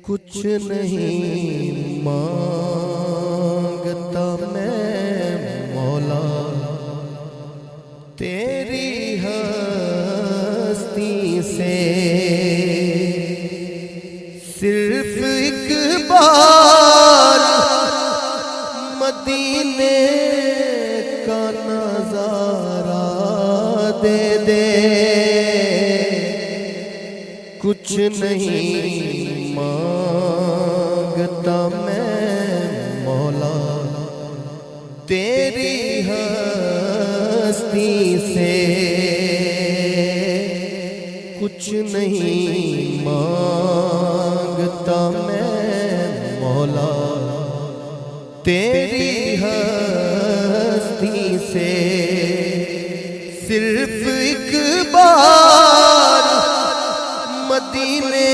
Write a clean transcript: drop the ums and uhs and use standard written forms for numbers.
کچھ نہیں مانگتا میں مولا تیری ہستی سے، صرف ایک بار مدینے کا نظارہ دے دے، کچھ نہیں مانگتا میں مولا تیری ہستی سے، کچھ نہیں مانگتا میں مولا تیری ہستی سے، صرف ایک بار مدینے